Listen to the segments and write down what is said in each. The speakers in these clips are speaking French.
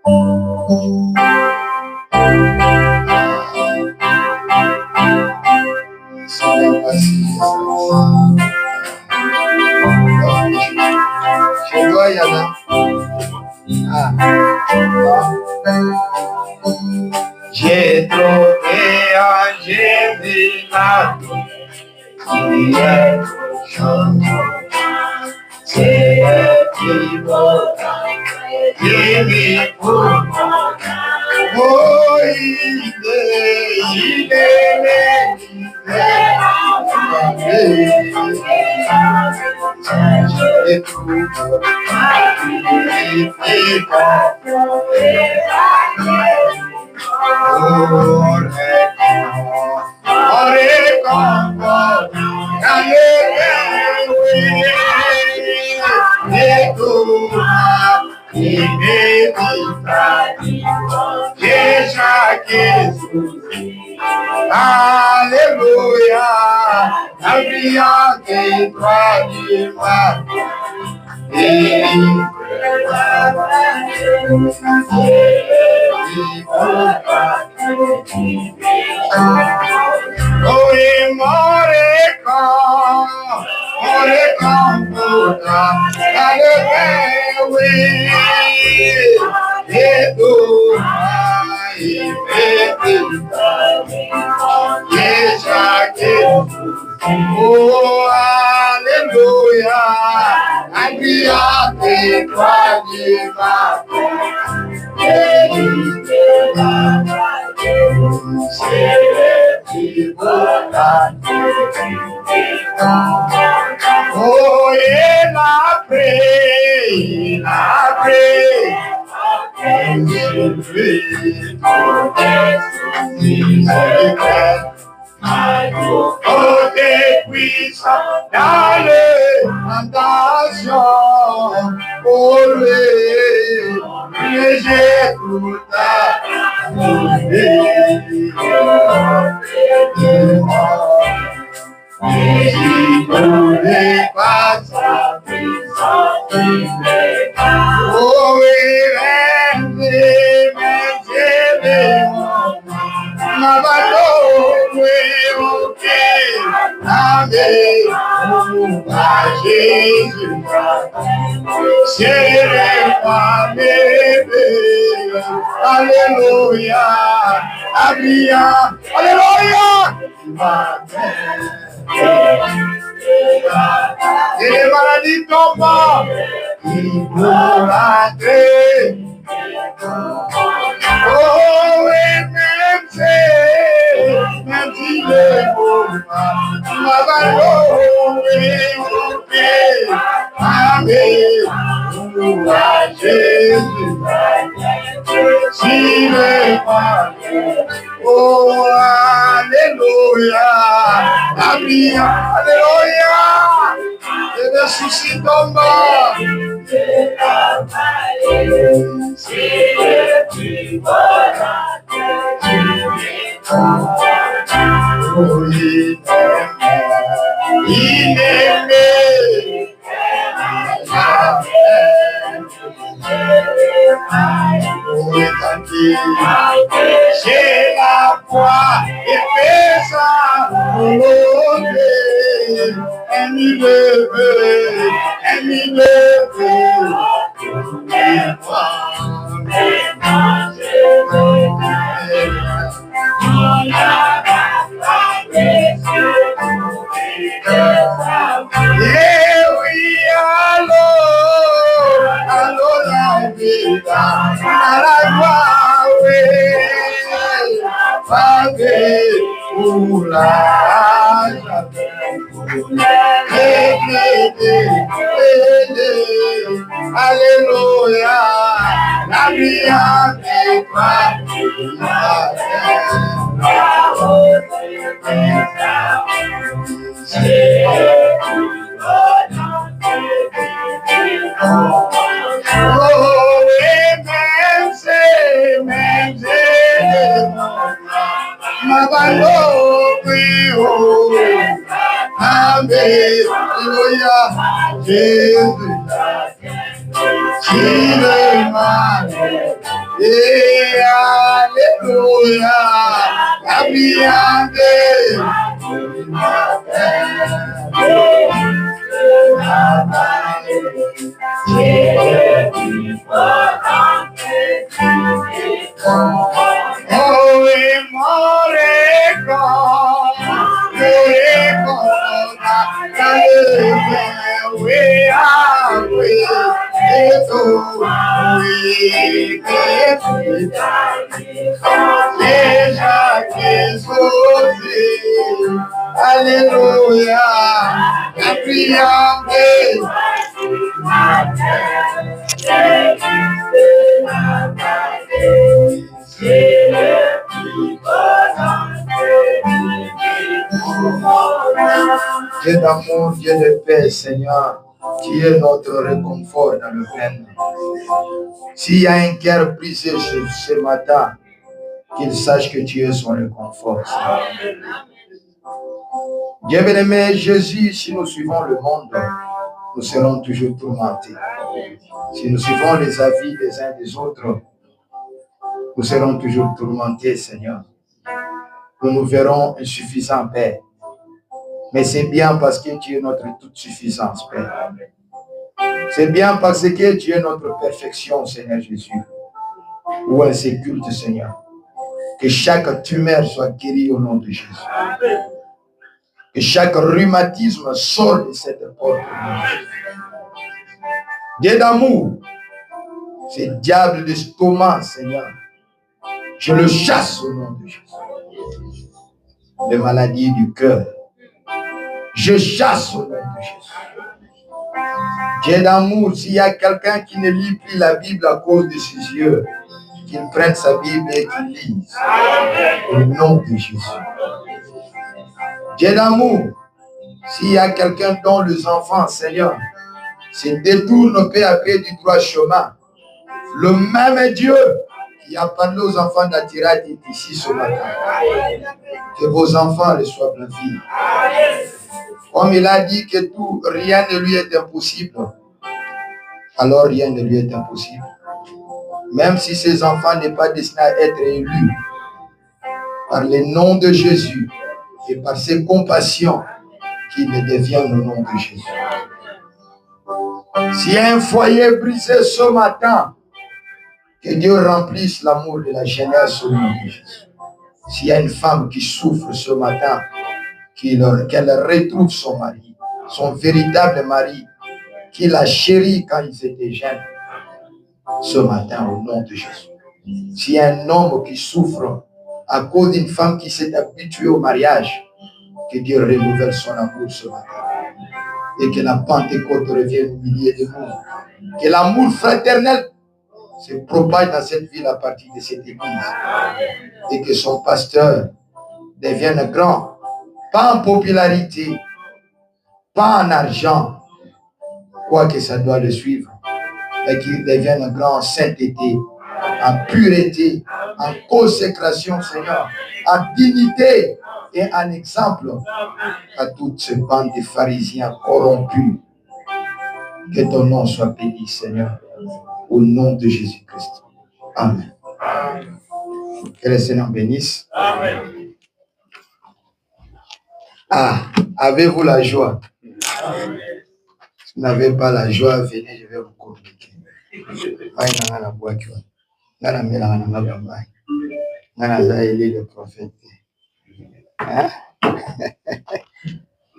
Chegou, Yana? J'ai trouvé un Jésus-là qui est chantant. C'est qui m'aura, qui m'y pour. Oh, il est tout. Alléluia, la brillante étoile du matin. Oh, alléluia, brillante étoile du matin. Oh, il a pris, oh, des puissants dans les tentations, pour lui, j'ai tout à si tu n'es pas sa puissance, oh oui, alléluia, alléluia, et les maladies tombent, il faut rentrer. Oh, et même si le monde m'a ballonné, amen, Jésus, si le mal, oh, alléluia, alléluia, et le souci tombe. J'ai la foi et fais sa volonté. Elle le veut, elle le veut. Alléluia, la brillante alléluia, Jésus, si le mal Alléluia. Alléluia. Dieu d'amour, Dieu de paix, Seigneur, qui est notre réconfort dans le peine. S'il y a un cœur brisé ce matin, qu'il sache que tu es son réconfort. Dieu bien-aimé, Jésus, si nous suivons le monde, nous serons toujours tourmentés. Si nous suivons les avis des uns des autres, nous serons toujours tourmentés, Seigneur. Nous nous verrons insuffisants, Père. Mais c'est bien parce que tu es notre toute suffisance, Père. C'est bien parce que tu es notre perfection, Seigneur Jésus. Ou un culte, Seigneur. Que chaque tumeur soit guérie au nom de Jésus. Que chaque rhumatisme sorte de cette porte. Dieu d'amour, ce diable d'estomac, Seigneur, je le chasse au nom de Jésus. Les maladies du cœur, je chasse au nom de Jésus. Dieu d'amour, s'il y a quelqu'un qui ne lit plus la Bible à cause de ses yeux, qu'il prenne sa Bible et qu'il lise. Au nom de Jésus. Dieu d'amour, s'il y a quelqu'un dont les enfants, Seigneur, se détournent peu à peu du droit chemin, le même Dieu qui a parlé aux enfants d'Attirat est ici ce matin. Que vos enfants reçoivent la vie. Comme il a dit que rien ne lui est impossible, alors rien ne lui est impossible. Même si ses enfants n'est pas destinés à être élus, par le nom de Jésus et par ses compassions, qu'ils ne deviennent au nom de Jésus. S'il y a un foyer brisé ce matin, que Dieu remplisse l'amour de la jeunesse au nom de Jésus. S'il y a une femme qui souffre ce matin, qu'elle retrouve son mari, son véritable mari, qui l'a chéri quand ils étaient jeunes, ce matin au nom de Jésus. S'il y a un homme qui souffre à cause d'une femme qui s'est habituée au mariage, que Dieu renouvelle son amour ce matin. Et que la Pentecôte revienne au milieu de nous. Que l'amour fraternel se propage dans cette ville à partir de cette église. Et que son pasteur devienne grand, pas en popularité, pas en argent, quoique ça doit le suivre, mais qu'il devienne grand en sainteté, en pureté, en consécration, Seigneur, en dignité et en exemple à toutes ces bandes de pharisiens corrompus. Que ton nom soit béni, Seigneur, au nom de Jésus-Christ. Amen. Que le Seigneur bénisse. Amen. Ah, avez-vous la joie? Amen. Si vous n'avez pas la joie, venez, je vais vous communiquer. Le prophète. Hein?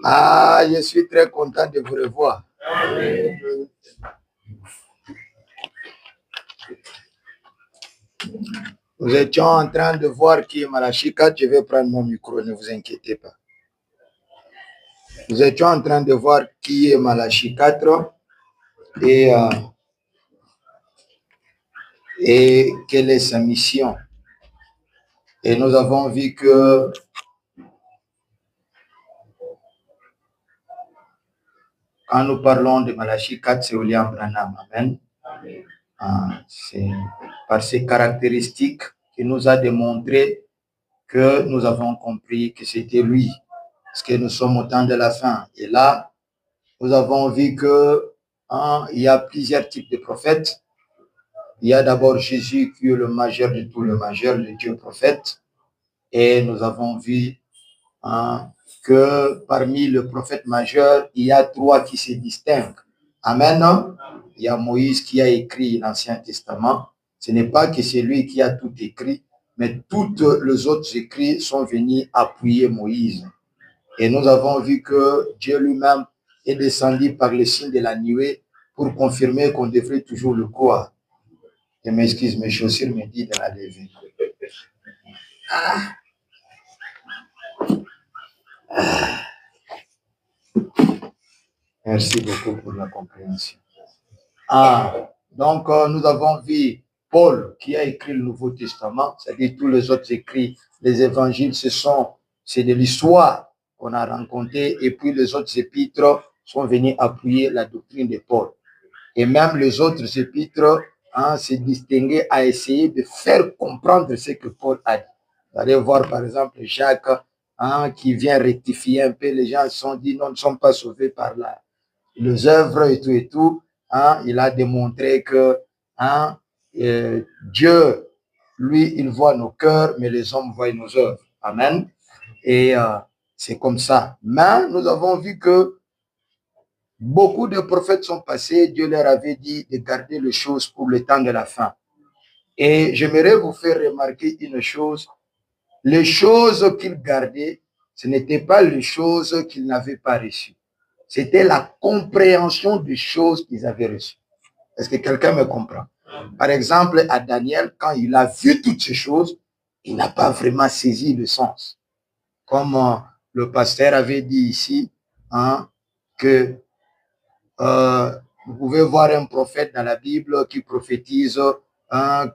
Ah, je suis très content de vous revoir. Amen. Nous étions en train de voir qui est Malachie 4. Je vais prendre mon micro, ne vous inquiétez pas. Nous étions en train de voir qui est Malachie 4 et quelle est sa mission. Et nous avons vu que quand nous parlons de Malachie 4, c'est William Branham. Amen. C'est par ses caractéristiques qu'il nous a démontré que nous avons compris que c'était lui. Parce que nous sommes au temps de la fin. Et là, nous avons vu que il y a plusieurs types de prophètes. Il y a d'abord Jésus qui est le majeur de tout le majeur, le Dieu prophète. Et nous avons vu que parmi le prophète majeur, il y a 3 qui se distinguent. Amen. Il y a Moïse qui a écrit l'Ancien Testament. Ce n'est pas que c'est lui qui a tout écrit, mais tous les autres écrits sont venus appuyer Moïse. Et nous avons vu que Dieu lui-même est descendu par le signe de la nuée pour confirmer qu'on devrait toujours le croire. Je m'excuse, mes chaussures me disent de la lever. Merci beaucoup pour la compréhension. Donc, nous avons vu Paul qui a écrit le Nouveau Testament, c'est-à-dire tous les autres écrits, les évangiles, c'est de l'histoire qu'on a rencontré, et puis les autres épîtres sont venus appuyer la doctrine de Paul. Et même les autres épîtres se distinguaient à essayer de faire comprendre ce que Paul a dit. Vous allez voir par exemple Jacques qui vient rectifier un peu, les gens se sont dit non, nous ne sommes pas sauvés par les œuvres et tout. Il a démontré que Dieu, lui, il voit nos cœurs, mais les hommes voient nos œuvres. Amen. Et c'est comme ça. Mais nous avons vu que beaucoup de prophètes sont passés, Dieu leur avait dit de garder les choses pour le temps de la fin. Et j'aimerais vous faire remarquer une chose. Les choses qu'ils gardaient, ce n'étaient pas les choses qu'ils n'avaient pas reçues. C'était la compréhension des choses qu'ils avaient reçues. Est-ce que quelqu'un me comprend? Par exemple, à Daniel, quand il a vu toutes ces choses, il n'a pas vraiment saisi le sens. Comme le pasteur avait dit ici, que vous pouvez voir un prophète dans la Bible qui prophétise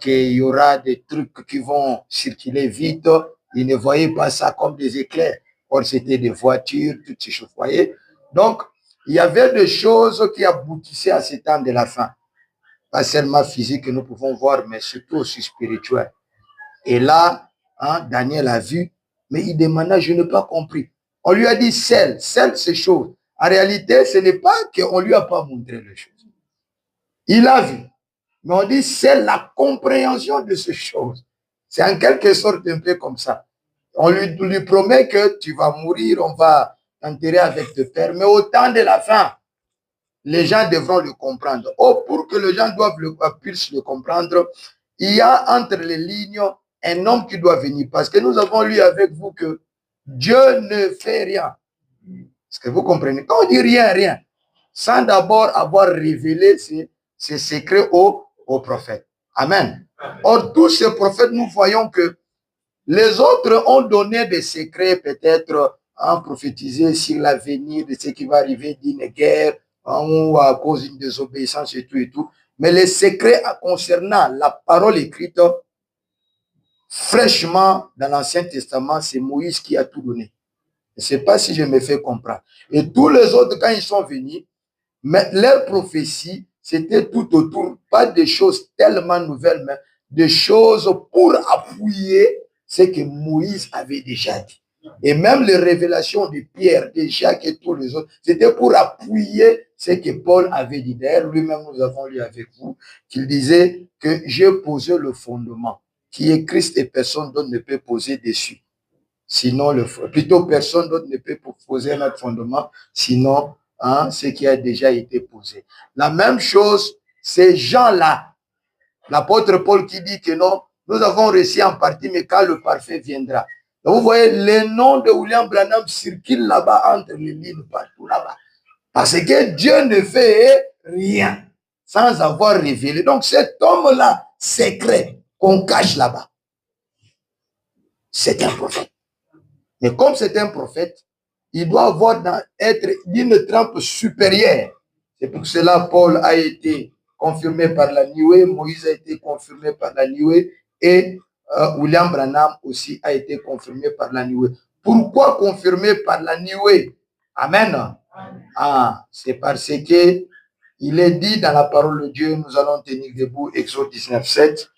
qu'il y aura des trucs qui vont circuler vite. Il ne voyait pas ça comme des éclairs. Or, c'était des voitures, toutes ces choses. Voyez? Donc, il y avait des choses qui aboutissaient à ce temps de la fin. Pas seulement physique que nous pouvons voir, mais surtout aussi spirituel. Et là, Daniel a vu, mais il demanda, je n'ai pas compris. On lui a dit, scelle ces choses. En réalité, ce n'est pas qu'on ne lui a pas montré les choses. Il a vu. Mais on dit, c'est la compréhension de ces choses. C'est en quelque sorte un peu comme ça. On lui promet que tu vas mourir, on va t'enterrer avec tes pères. Mais au temps de la fin, les gens devront le comprendre. Pour que les gens puissent le comprendre, il y a entre les lignes un homme qui doit venir. Parce que nous avons lu avec vous que Dieu ne fait rien. Est-ce que vous comprenez? Quand on dit rien, sans d'abord avoir révélé ses secrets aux prophètes. Amen. Or, tous ces prophètes, nous voyons que les autres ont donné des secrets, peut-être en prophétisé sur l'avenir de ce qui va arriver d'une guerre, ou à cause d'une désobéissance et tout. Mais les secrets concernant la parole écrite, fraîchement, dans l'Ancien Testament, c'est Moïse qui a tout donné. Je ne sais pas si je me fais comprendre. Et tous les autres, quand ils sont venus, mais leur prophétie, c'était tout autour, pas des choses tellement nouvelles, mais des choses pour appuyer ce que Moïse avait déjà dit. Et même les révélations de Pierre, de Jacques et tous les autres, c'était pour appuyer ce que Paul avait dit. D'ailleurs, lui-même, nous avons lu avec vous, qu'il disait que j'ai posé le fondement, qui est Christ et personne d'autre ne peut poser dessus. Sinon, plutôt personne d'autre ne peut poser un autre fondement, sinon ce qui a déjà été posé. La même chose, ces gens-là, l'apôtre Paul qui dit que non, nous avons réussi en partie, mais quand le parfait viendra. Donc vous voyez, le nom de William Branham circule là-bas entre les lignes partout là-bas. Parce que Dieu ne fait rien sans avoir révélé. Donc cet homme-là, secret, qu'on cache là-bas, c'est un prophète. Mais comme c'est un prophète, il doit être d'une trempe supérieure. C'est pour cela que Paul a été confirmé par la nuée, Moïse a été confirmé par la nuée et William Branham aussi a été confirmé par la nuée. Pourquoi confirmé par la nuée? Amen. C'est parce que il est dit dans la parole de Dieu, nous allons tenir debout, Exode 19, 7.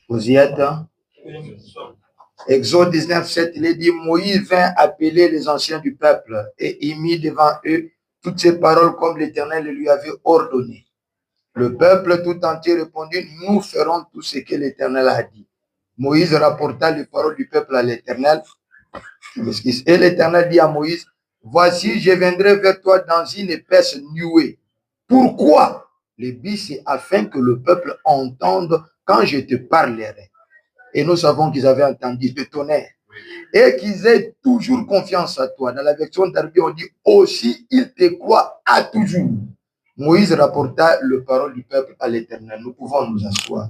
Vous y êtes? Exode 19, 7, il est dit, Moïse vint appeler les anciens du peuple et y mit devant eux toutes ces paroles comme l'Éternel lui avait ordonné. Le peuple tout entier répondit, nous ferons tout ce que l'Éternel a dit. Moïse rapporta les paroles du peuple à l'Éternel. Et l'Éternel dit à Moïse, voici, je viendrai vers toi dans une épaisse nuée. Pourquoi? Le but, c'est afin que le peuple entende quand je te parlerai. Et nous savons qu'ils avaient entendu le tonnerre. Et qu'ils aient toujours confiance à toi. Dans la version d'Arbi, on dit aussi, il te croit à toujours. Moïse rapporta le parole du peuple à l'Éternel. Nous pouvons nous asseoir.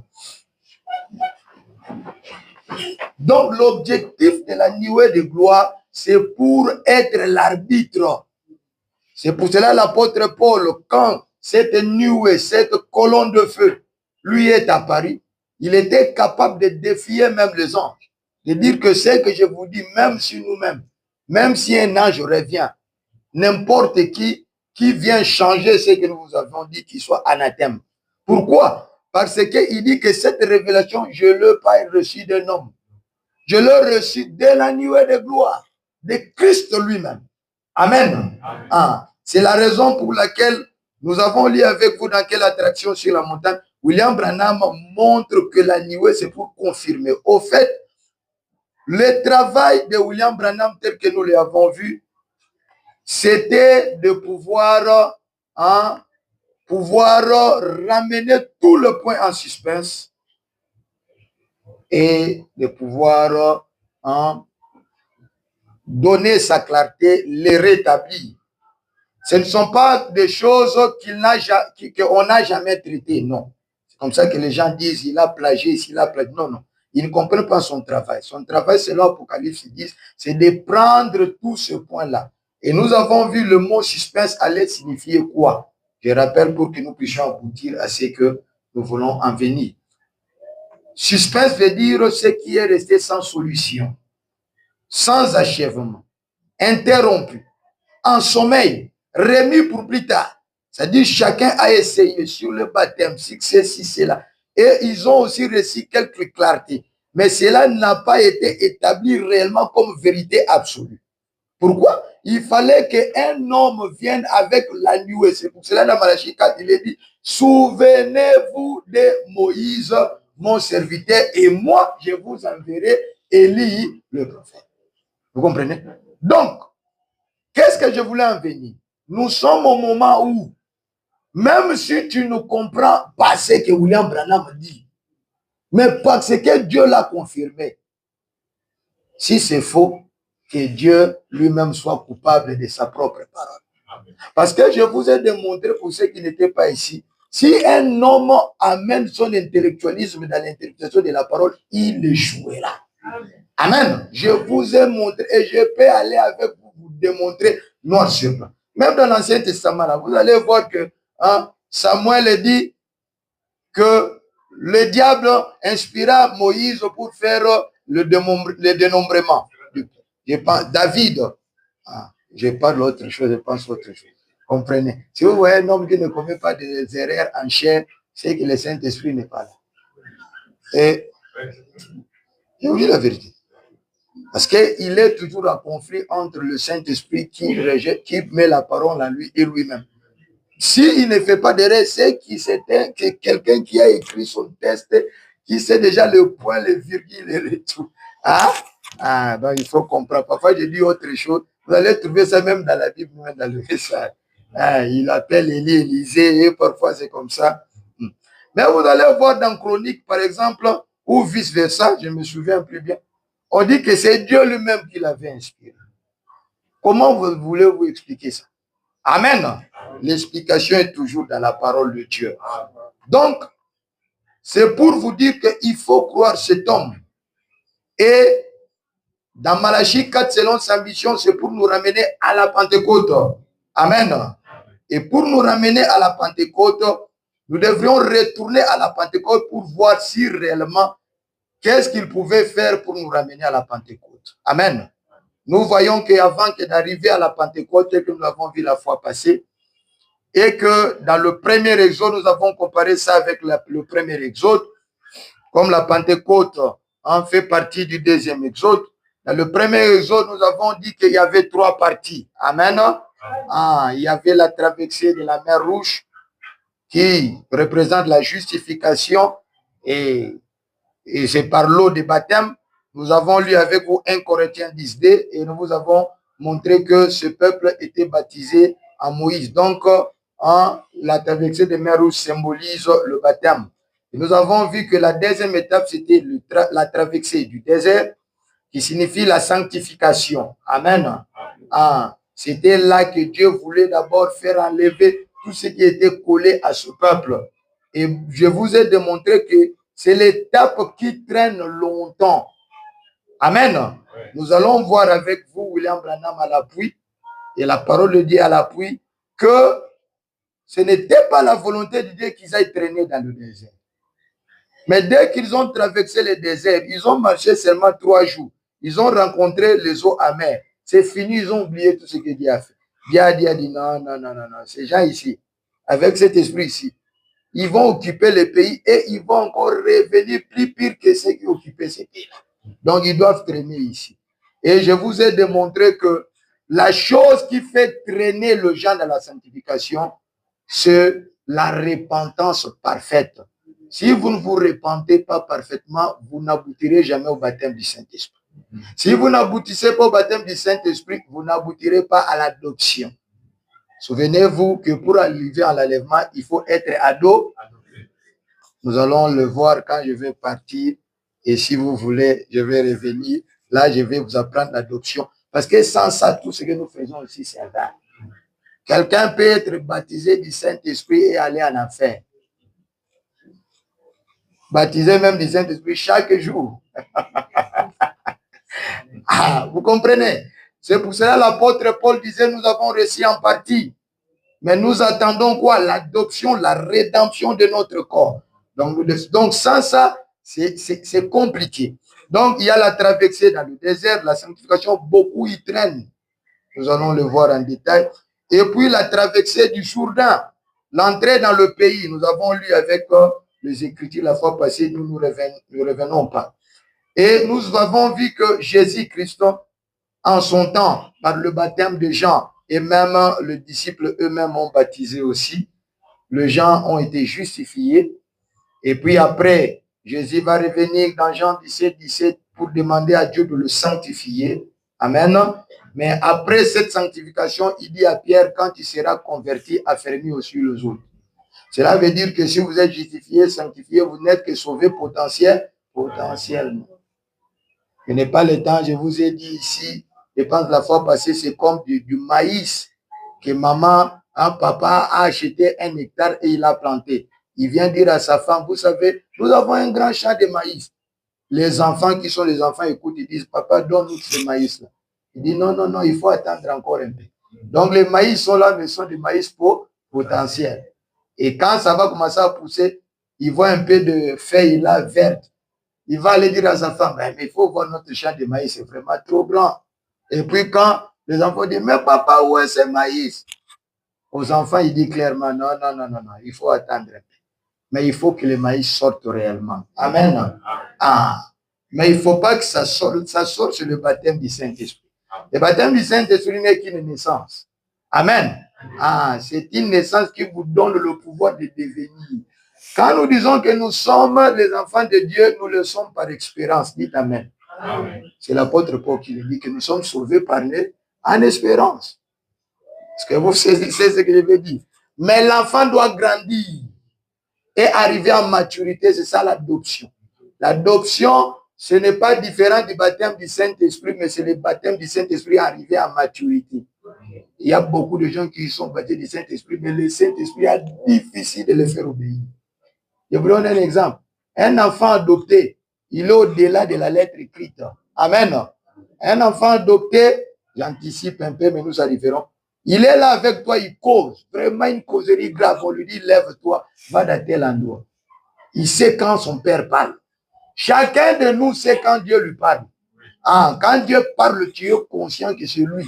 Donc, l'objectif de la nuée de gloire, c'est pour être l'arbitre. C'est pour cela l'apôtre Paul, quand cette nuée, cette colonne de feu, lui est apparue, il était capable de défier même les anges. De dire que ce que je vous dis, même si nous-mêmes, même si un ange revient, n'importe qui vient changer ce que nous vous avons dit, qu'il soit anathème. Pourquoi? Parce qu'il dit que cette révélation, je ne l'ai pas reçue d'un homme. Je l'ai reçue de la nuée de gloire, de Christ lui-même. Amen. Ah, c'est la raison pour laquelle nous avons lu avec vous dans quelle attraction sur la montagne. William Branham montre que la nuée, c'est pour confirmer. Au fait, le travail de William Branham, tel que nous l'avons vu, c'était de pouvoir ramener tout le point en suspense et de pouvoir donner sa clarté, les rétablir. Ce ne sont pas des choses qu'on n'a jamais traitées, non. C'est comme ça que les gens disent, il a plagié, il a plagié. Non, non. Ils ne comprennent pas son travail. Son travail, c'est l'Apocalypse 10, c'est de prendre tout ce point-là. Et nous avons vu le mot suspense allait signifier quoi? Je rappelle pour que nous puissions aboutir à ce que nous voulons en venir. Suspense veut dire ce qui est resté sans solution, sans achèvement, interrompu, en sommeil, remis pour plus tard. C'est-à-dire chacun a essayé sur le baptême, si c'est cela. Et ils ont aussi reçu quelques clartés. Mais cela n'a pas été établi réellement comme vérité absolue. Pourquoi? Il fallait qu'un homme vienne avec la nuée. C'est pour cela dans Malachie 4, il est dit, souvenez-vous de Moïse, mon serviteur, et moi, je vous enverrai Élie, le prophète. Vous comprenez? Donc, qu'est-ce que je voulais en venir? Nous sommes au moment où, même si tu ne comprends pas ce que William Branham dit, mais parce que Dieu l'a confirmé, si c'est faux, que Dieu lui-même soit coupable de sa propre parole. Parce que je vous ai démontré pour ceux qui n'étaient pas ici, si un homme amène son intellectualisme dans l'interprétation de la parole, il échouera. Amen. Je vous ai montré et je peux aller avec vous, vous démontrer noir sur blanc. Même dans l'Ancien Testament, là, vous allez voir que Samuel dit que le diable inspira Moïse pour faire le dénombrement. Je pense, David, je parle autre chose, je pense autre chose. Comprenez? Si vous voyez un homme qui ne commet pas des erreurs en chair, c'est que le Saint-Esprit n'est pas là. Et je vous dis la vérité. Parce qu'il est toujours en conflit entre le Saint-Esprit qui met la parole en lui et lui-même. S'il ne fait pas d'erreur, c'est que quelqu'un qui a écrit son texte, qui sait déjà le point, les virgules et le tout. Donc il faut comprendre. Parfois, je dis autre chose. Vous allez trouver ça même dans la Bible, même dans le message. Il appelle Élie, Élisée, et parfois c'est comme ça. Mais vous allez voir dans Chronique, par exemple, ou vice-versa, je me souviens plus bien. On dit que c'est Dieu lui-même qui l'avait inspiré. Comment voulez-vous expliquer ça? Amen. L'explication est toujours dans la parole de Dieu. Donc, c'est pour vous dire qu'il faut croire cet homme. Et dans Malachie 4, selon sa mission, c'est pour nous ramener à la Pentecôte. Amen. Et pour nous ramener à la Pentecôte, nous devrions retourner à la Pentecôte pour voir si réellement, qu'est-ce qu'il pouvait faire pour nous ramener à la Pentecôte. Amen. Nous voyons qu'avant d'arriver à la Pentecôte, que nous l'avons vu la fois passée, et que dans le premier exode, nous avons comparé ça avec le premier exode, comme la Pentecôte on fait partie du deuxième exode. Dans le premier exode, nous avons dit qu'il y avait 3 parties. Amen. Il y avait la traversée de la mer Rouge qui représente la justification et c'est par l'eau de baptême. Nous avons lu avec vous 1 Corinthiens 10d et nous vous avons montré que ce peuple était baptisé en Moïse. Donc, la traversée de mer Rouge symbolise le baptême. Et nous avons vu que la deuxième étape, c'était la traversée du désert, qui signifie la sanctification. Amen. C'était là que Dieu voulait d'abord faire enlever tout ce qui était collé à ce peuple. Et je vous ai démontré que c'est l'étape qui traîne longtemps. Amen. Ouais. Nous allons voir avec vous, William Branham à l'appui, et la parole de Dieu à l'appui, que ce n'était pas la volonté de Dieu qu'ils aillent traîner dans le désert. Mais dès qu'ils ont traversé le désert, ils ont marché seulement 3 jours. Ils ont rencontré les eaux amères. C'est fini, ils ont oublié tout ce que Dieu a fait. Dieu a dit non. Ces gens ici, avec cet esprit ici, ils vont occuper le pays et ils vont encore revenir plus pire que ceux qui occupaient ce pays-là. Donc, ils doivent traîner ici. Et je vous ai démontré que la chose qui fait traîner le gens dans la sanctification, c'est la repentance parfaite. Si vous ne vous repentez pas parfaitement, vous n'aboutirez jamais au baptême du Saint-Esprit. Si vous n'aboutissez pas au baptême du Saint-Esprit, vous n'aboutirez pas à l'adoption. Souvenez-vous que pour arriver à l'enlèvement, il faut être ado. Nous allons le voir quand je vais partir. Et si vous voulez, je vais revenir. Là, je vais vous apprendre l'adoption. Parce que sans ça, tout ce que nous faisons ici, c'est vain. Quelqu'un peut être baptisé du Saint-Esprit et aller en enfer. Baptisé même du Saint-Esprit chaque jour. Vous comprenez? C'est pour cela l'apôtre Paul disait, nous avons reçu en partie. Mais nous attendons quoi? L'adoption, la rédemption de notre corps. Donc sans ça, c'est compliqué. Donc, il y a la traversée dans le désert, la sanctification, beaucoup y traînent. Nous allons le voir en détail. Et puis, la traversée du Jourdain, l'entrée dans le pays. Nous avons lu avec les Écritures la fois passée, nous ne revenons pas. Et nous avons vu que Jésus-Christ, en son temps, par le baptême de Jean, et même les disciples eux-mêmes ont baptisé aussi, les gens ont été justifiés. Et puis après, Jésus va revenir dans Jean 17 pour demander à Dieu de le sanctifier. Amen. Mais après cette sanctification, il dit à Pierre, quand il sera converti, affermi aussi les autres. Cela veut dire que si vous êtes justifié, sanctifié, vous n'êtes que sauvé potentiellement. Ce n'est pas le temps, je vous ai dit ici, je pense la fois passée, c'est comme du maïs que maman, papa a acheté 1 hectare et il a planté. Il vient dire à sa femme, vous savez, nous avons un grand champ de maïs. Les enfants qui sont les enfants écoutent, ils disent, papa, donne-nous ce maïs-là. Il dit, non, il faut attendre encore un peu. Donc les maïs sont là, mais sont des maïs potentiels. Et quand ça va commencer à pousser, il voit un peu de feuilles là, vertes. Il va aller dire à sa femme, mais il faut voir notre champ de maïs, c'est vraiment trop grand. Et puis quand les enfants disent, mais papa, où est ce maïs? Aux enfants, il dit clairement, non, il faut attendre un peu. Mais il faut que le maïs sorte réellement. Amen. Mais il ne faut pas que ça sorte sur le baptême du Saint-Esprit. Le baptême du Saint-Esprit n'est qu'une naissance. Amen. C'est une naissance qui vous donne le pouvoir de devenir. Quand nous disons que nous sommes les enfants de Dieu, nous le sommes par expérience. Dites Amen. Amen. C'est l'apôtre Paul qui le dit, que nous sommes sauvés par en espérance. Est-ce que vous saisissez ce que je veux dire? Mais l'enfant doit grandir et arriver en maturité. C'est ça l'adoption. L'adoption, ce n'est pas différent du baptême du Saint-Esprit, mais c'est le baptême du Saint-Esprit arrivé en maturité. Il y a beaucoup de gens qui sont baptisés du Saint-Esprit, mais le Saint-Esprit est difficile de les faire obéir. Je vous donne un exemple. Un enfant adopté, il est au-delà de la lettre écrite. Amen. Un enfant adopté, j'anticipe un peu, mais nous arriverons. Il est là avec toi, il cause. Vraiment une causerie grave. On lui dit, lève-toi, va dans tel endroit. Il sait quand son père parle. Chacun de nous sait quand Dieu lui parle. Quand Dieu parle, tu es conscient que c'est lui.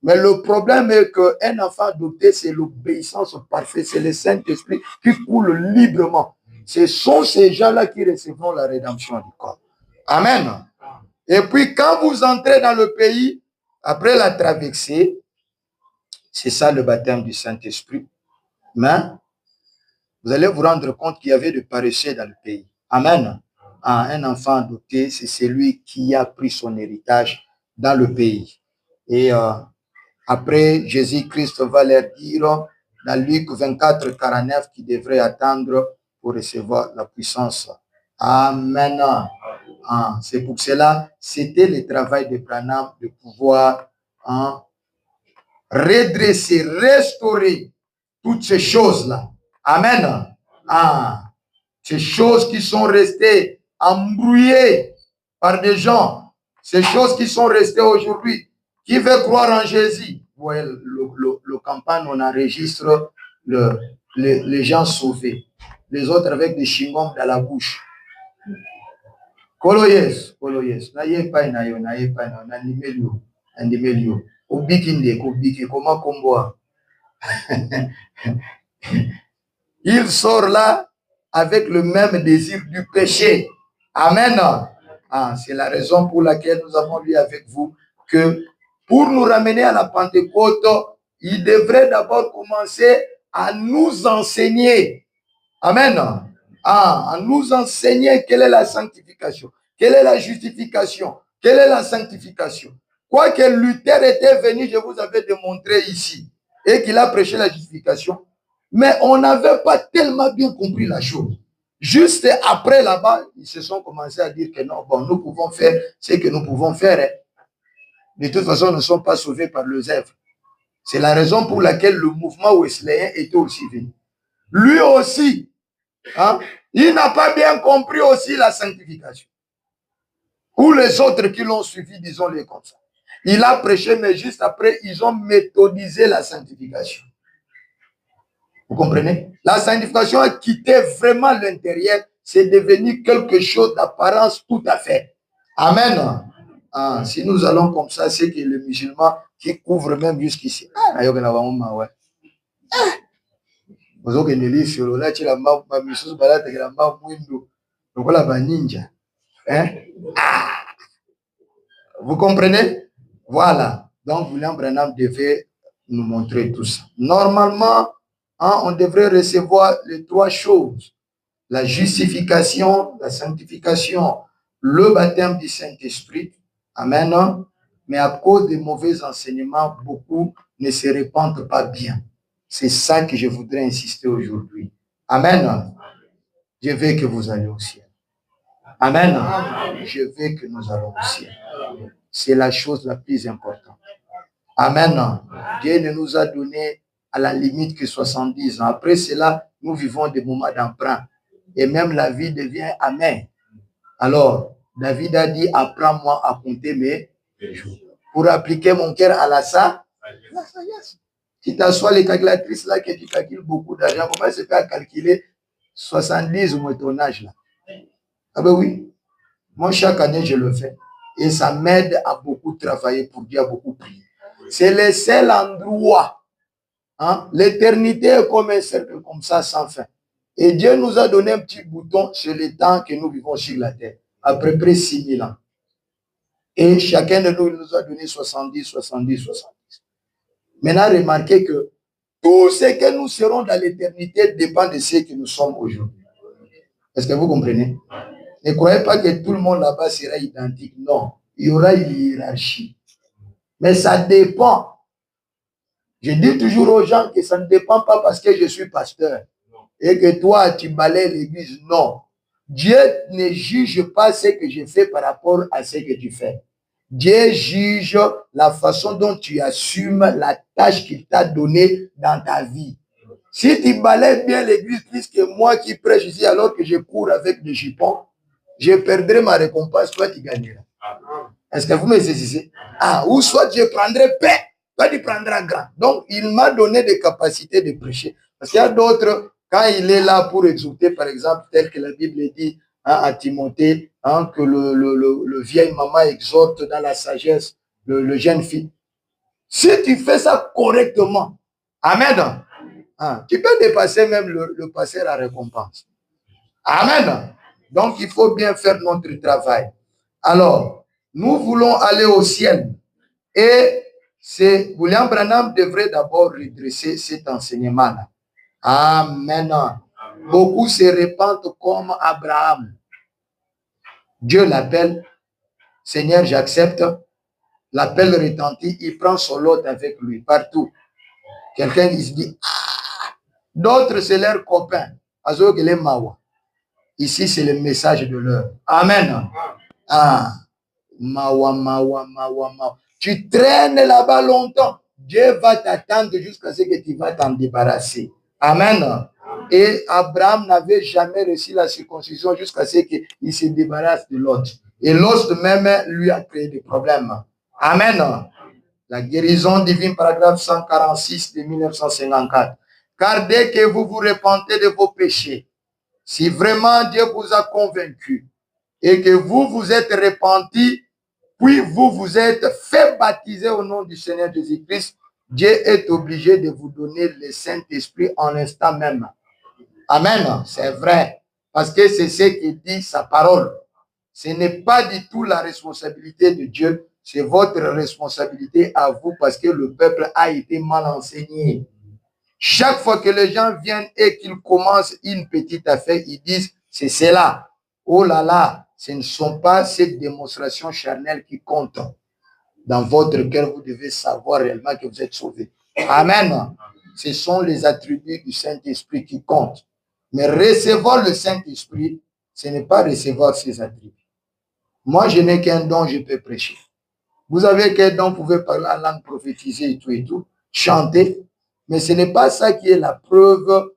Mais le problème est qu'un enfant adopté, c'est l'obéissance parfaite. C'est le Saint-Esprit qui coule librement. Ce sont ces gens-là qui recevront la rédemption du corps. Amen. Et puis, quand vous entrez dans le pays, après la traversée, c'est ça le baptême du Saint-Esprit. Mais vous allez vous rendre compte qu'il y avait des paresseux dans le pays. Amen. Un enfant adopté, c'est celui qui a pris son héritage dans le pays. Et après, Jésus-Christ va leur dire dans Luc 24, 49 qu'il devrait attendre pour recevoir la puissance. Amen. C'est pour cela, c'était le travail de Branham de pouvoir redresser, restaurer toutes ces choses-là. Amen. Ces choses qui sont restées embrouillées par des gens, ces choses qui sont restées aujourd'hui. Qui veut croire en Jésus? Ouais, le campagne, on enregistre les gens sauvés. Les autres avec des chewing-gums dans la bouche. Koloyes. Naye pa na yo, Andimelio. Obikinde, comment comboire. Il sort là avec le même désir du péché. Amen. C'est la raison pour laquelle nous avons lu avec vous que pour nous ramener à la Pentecôte, il devrait d'abord commencer à nous enseigner. Amen. À nous enseigner quelle est la sanctification, quelle est la justification, quelle est la sanctification. Quoique Luther était venu, je vous avais démontré ici, et qu'il a prêché la justification, mais on n'avait pas tellement bien compris la chose. Juste après là-bas, ils se sont commencés à dire que non, bon, nous pouvons faire ce que nous pouvons faire. De toute façon, nous ne sommes pas sauvés par les œuvres. C'est la raison pour laquelle le mouvement wesleyen était aussi venu. Lui aussi, il n'a pas bien compris aussi la sanctification. Ou les autres qui l'ont suivi, disons-les comme ça. Il a prêché, mais juste après, ils ont méthodisé la sanctification. Vous comprenez? La sanctification a quitté vraiment l'intérieur. C'est devenu quelque chose d'apparence tout à fait. Amen. Si nous allons comme ça, c'est que le musulman qui couvre même jusqu'ici. Vous comprenez? Voilà. Donc, William Branham devait nous montrer tout ça. Normalement, on devrait recevoir les trois choses. La justification, la sanctification, le baptême du Saint-Esprit. Amen. Mais à cause des mauvais enseignements, beaucoup ne se répandent pas bien. C'est ça que je voudrais insister aujourd'hui. Amen. Je veux que vous alliez au ciel. Amen. Je veux que nous allons au ciel. C'est la chose la plus importante. Amen. Dieu ne nous a donné à la limite que 70 ans. Après cela, nous vivons des moments d'emprunt. Et même la vie devient amère. Alors, David a dit, apprends-moi à compter mes jours. Pour appliquer mon cœur à la sagesse. Si tu assois les calculatrices là, que tu calcules beaucoup d'argent, comment se fait à calculer 70 ou ton âge là? Ah ben oui. Moi, chaque année, je le fais. Et ça m'aide à beaucoup travailler pour Dieu, à beaucoup prier. C'est le seul endroit. L'éternité est comme un cercle comme ça, sans fin. Et Dieu nous a donné un petit bouton sur le temps que nous vivons sur la terre. À peu près 6000 ans. Et chacun de nous, il nous a donné 70. Maintenant, remarquez que tout ce que nous serons dans l'éternité dépend de ce que nous sommes aujourd'hui. Est-ce que vous comprenez? Ne croyez pas que tout le monde là-bas sera identique. Non, il y aura une hiérarchie. Mais ça dépend. Je dis toujours aux gens que ça ne dépend pas parce que je suis pasteur et que toi, tu balayes l'église. Non. Dieu ne juge pas ce que je fais par rapport à ce que tu fais. Dieu juge la façon dont tu assumes la tâche qu'il t'a donnée dans ta vie. Si tu balayes bien l'église plus que moi qui prêche ici alors que je cours avec des jupons, je perdrai ma récompense, toi tu gagneras. Est-ce que vous me saisissez? Ou soit je prendrai paix, toi tu prendras grand. Donc, il m'a donné des capacités de prêcher. Parce qu'il y a d'autres, quand il est là pour exhorter, par exemple, tel que la Bible dit à Timothée, que le vieil maman exhorte dans la sagesse le jeune fille. Si tu fais ça correctement, amen, tu peux dépasser même le passer à récompense. Amen. Donc, il faut bien faire notre travail. Alors, nous voulons aller au ciel. Et c'est William Branham devrait d'abord redresser cet enseignement-là. Amen. Beaucoup se répandent comme Abraham. Dieu l'appelle, Seigneur, j'accepte. L'appel retentit, il prend son lot avec lui partout. Quelqu'un il se dit, ah! D'autres c'est leurs copains. Ici c'est le message de l'heure. Amen. Ah, mawa, mawa, mawa, mawa. Tu traînes là-bas longtemps. Dieu va t'attendre jusqu'à ce que tu vas t'en débarrasser. Amen. Et Abraham n'avait jamais reçu la circoncision jusqu'à ce qu'il se débarrasse de l'autre. Et l'autre même lui a créé des problèmes. Amen. La guérison divine, paragraphe 146 de 1954. Car dès que vous vous repentez de vos péchés, si vraiment Dieu vous a convaincu et que vous vous êtes repenti, puis vous vous êtes fait baptiser au nom du Seigneur Jésus-Christ, Dieu est obligé de vous donner le Saint-Esprit en instant même. Amen. C'est vrai. Parce que c'est ce qui dit sa parole. Ce n'est pas du tout la responsabilité de Dieu. C'est votre responsabilité à vous parce que le peuple a été mal enseigné. Chaque fois que les gens viennent et qu'ils commencent une petite affaire, ils disent, c'est cela. Oh là là, ce ne sont pas ces démonstrations charnelles qui comptent. Dans votre cœur, vous devez savoir réellement que vous êtes sauvés. Amen. Ce sont les attributs du Saint-Esprit qui comptent. Mais recevoir le Saint-Esprit, ce n'est pas recevoir ses attributs. Moi, je n'ai qu'un don, je peux prêcher. Vous avez qu'un don, vous pouvez parler en langue prophétisée et tout, chanter. Mais ce n'est pas ça qui est la preuve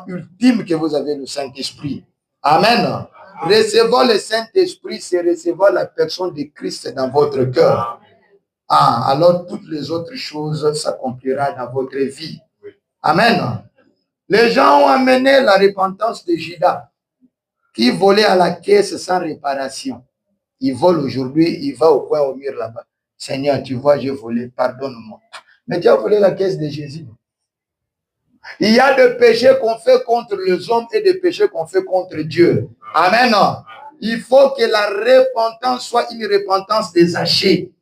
ultime que vous avez le Saint-Esprit. Amen. Recevoir le Saint-Esprit, c'est recevoir la personne de Christ dans votre cœur. Ah, alors toutes les autres choses s'accompliront dans votre vie. Amen. Les gens ont amené la repentance de Judas, qui volait à la caisse sans réparation. Il vole aujourd'hui, il va au coin au mur là-bas. Seigneur, tu vois, j'ai volé, pardonne-moi. Mais tu as volé la caisse de Jésus. Il y a des péchés qu'on fait contre les hommes et des péchés qu'on fait contre Dieu. Amen. Il faut que la repentance soit une repentance désachée.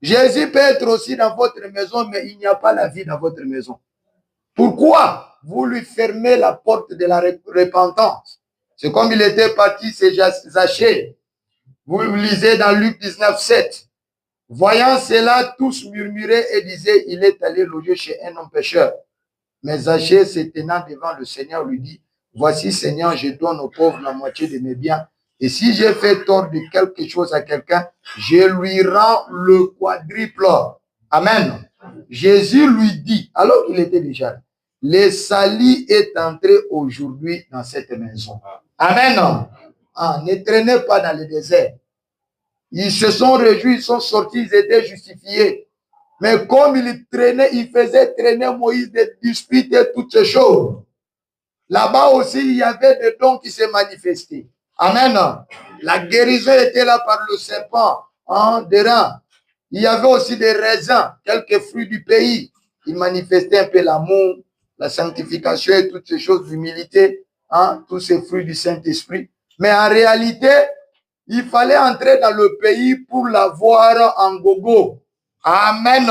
Jésus peut être aussi dans votre maison, mais il n'y a pas la vie dans votre maison. Pourquoi vous lui fermez la porte de la repentance? C'est comme il était parti, c'est Zachée. Vous lisez dans Luc 19, 7. Voyant cela, tous murmuraient et disaient, il est allé loger chez un homme pécheur. Mais Zachée, se tenant devant le Seigneur, lui dit, voici Seigneur, je donne aux pauvres la moitié de mes biens. Et si j'ai fait tort de quelque chose à quelqu'un, je lui rends le quadruple. Amen. Jésus lui dit, alors qu'il était déjà là, le salut est entré aujourd'hui dans cette maison. Amen. Ah, ne traînez pas dans le désert. Ils se sont réjouis, ils sont sortis, ils étaient justifiés. Mais comme ils traînaient, ils faisaient traîner Moïse des disputes et toutes ces choses. Là-bas aussi, il y avait des dons qui se manifestaient. Amen. La guérison était là par le serpent, des reins. Il y avait aussi des raisins, quelques fruits du pays. Ils manifestaient un peu l'amour, la sanctification et toutes ces choses, l'humilité, tous ces fruits du Saint-Esprit. Mais en réalité, il fallait entrer dans le pays pour l'avoir en gogo. Amen.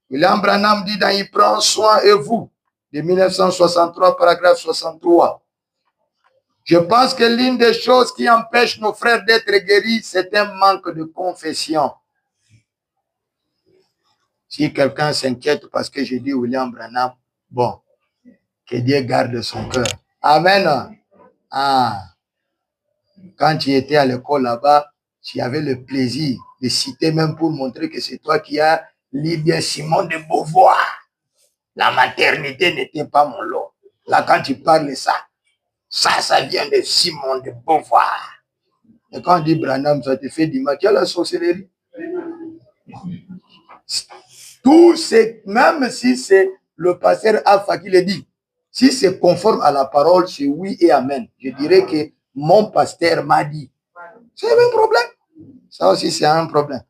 William Branham dit dans Il prend soin et vous, de 1963, paragraphe 63. Je pense que l'une des choses qui empêche nos frères d'être guéris, c'est un manque de confession. Si quelqu'un s'inquiète parce que j'ai dit William Branham, bon, que Dieu garde son cœur. Amen. Quand tu étais à l'école là-bas, tu avais le plaisir de citer même pour montrer que c'est toi qui as lu bien Simone de Beauvoir. La maternité n'était pas mon lot. Là, quand tu parles de ça, ça vient de Simone de Beauvoir. Et quand on dit Branham, ça te fait du mal. Tu as la sorcellerie. Tout c'est, même si c'est le pasteur Alpha qui le dit, si c'est conforme à la parole, c'est oui et amen. Je dirais que mon pasteur m'a dit. C'est un problème. Ça aussi, c'est un problème.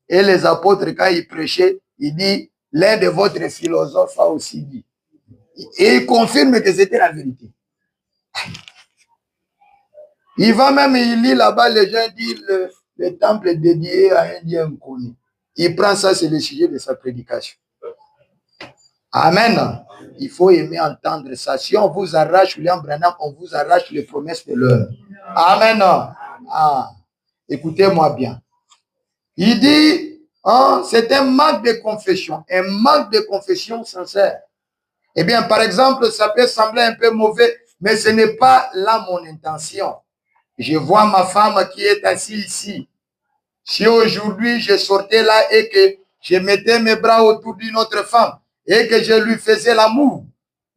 Et les apôtres, quand ils prêchaient, ils disent, l'un de votre philosophes a aussi dit. Et ils confirment que c'était la vérité. Il va même, il lit là-bas, les gens disent le temple est dédié à un Dieu inconnu. Il prend ça, c'est le sujet de sa prédication. Amen. Il faut aimer entendre ça. Si on vous arrache, William Branham, on vous arrache les promesses de l'heure. Amen. Ah, écoutez-moi bien. Il dit, hein, c'est un manque de confession sincère. Eh bien, par exemple, ça peut sembler un peu mauvais, mais ce n'est pas là mon intention. Je vois ma femme qui est assise ici. Si aujourd'hui je sortais là et que je mettais mes bras autour d'une autre femme et que je lui faisais l'amour,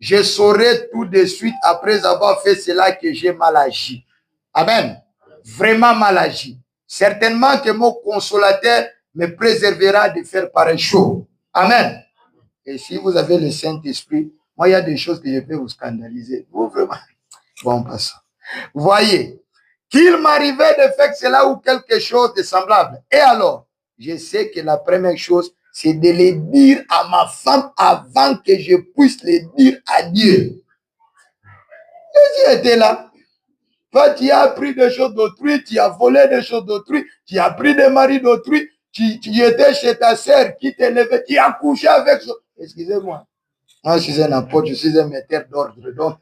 je saurais tout de suite après avoir fait cela que j'ai mal agi. Amen. Vraiment mal agi. Certainement que mon consolateur me préservera de faire pareille chose. Amen. Et si vous avez le Saint-Esprit, moi, il y a des choses que je peux vous scandaliser. Vous, vraiment. Bon, passons. Voyez, qu'il m'arrivait de faire cela ou quelque chose de semblable. Et alors, je sais que la première chose, c'est de le dire à ma femme avant que je puisse le dire à Dieu. Jésus était là. Toi, tu as pris des choses d'autrui, tu as volé des choses d'autrui, tu as pris des maris d'autrui, tu étais chez ta sœur qui t'élevait, tu as couché avec... Excusez-moi. Moi, je suis un apôtre, je suis un metteur d'ordre, donc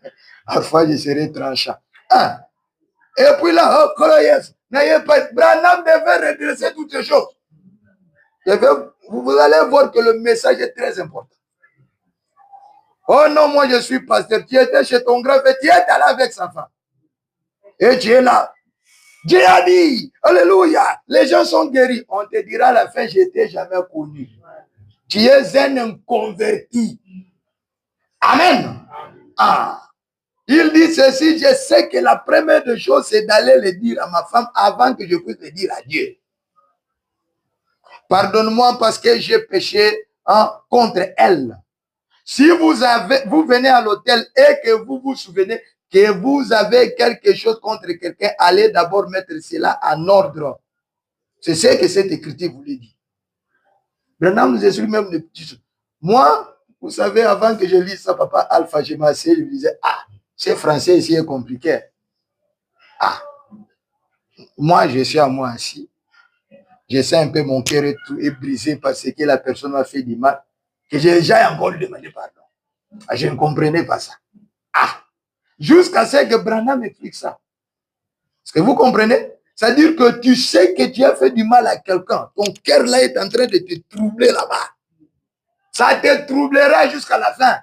parfois je serai tranchant. Ah. Et puis là, n'ayez pas, Branham devait redresser toutes ces choses. Vous allez voir que le message est très important. Oh non, moi je suis pasteur. Tu étais chez ton grand-père, tu es allé avec sa femme. Et tu es là. Dieu a dit, alléluia, les gens sont guéris. On te dira à la fin, je t'ai jamais connu. Tu es un inconverti. Amen. Ah. Il dit ceci, je sais que la première des choses, c'est d'aller le dire à ma femme avant que je puisse le dire à Dieu. Pardonne-moi parce que j'ai péché contre elle. Si vous venez à l'hôtel et que vous vous souvenez que vous avez quelque chose contre quelqu'un, allez d'abord mettre cela en ordre. C'est ce que cette écriture voulait dire. Branham nous explique même des petites choses. Moi, vous savez, avant que je lise ça, papa Alpha, je m'asseyais, je me disais, ah, c'est français ici est compliqué. Ah, moi, je suis à moi assis. Je sens un peu mon cœur est brisé parce que la personne m'a fait du mal, que j'ai encore demandé pardon. Ah, je ne comprenais pas ça. Ah, jusqu'à ce que Branham m'explique ça. Est-ce que vous comprenez? C'est-à-dire que tu sais que tu as fait du mal à quelqu'un. Ton cœur là est en train de te troubler là-bas. Ça te troublera jusqu'à la fin.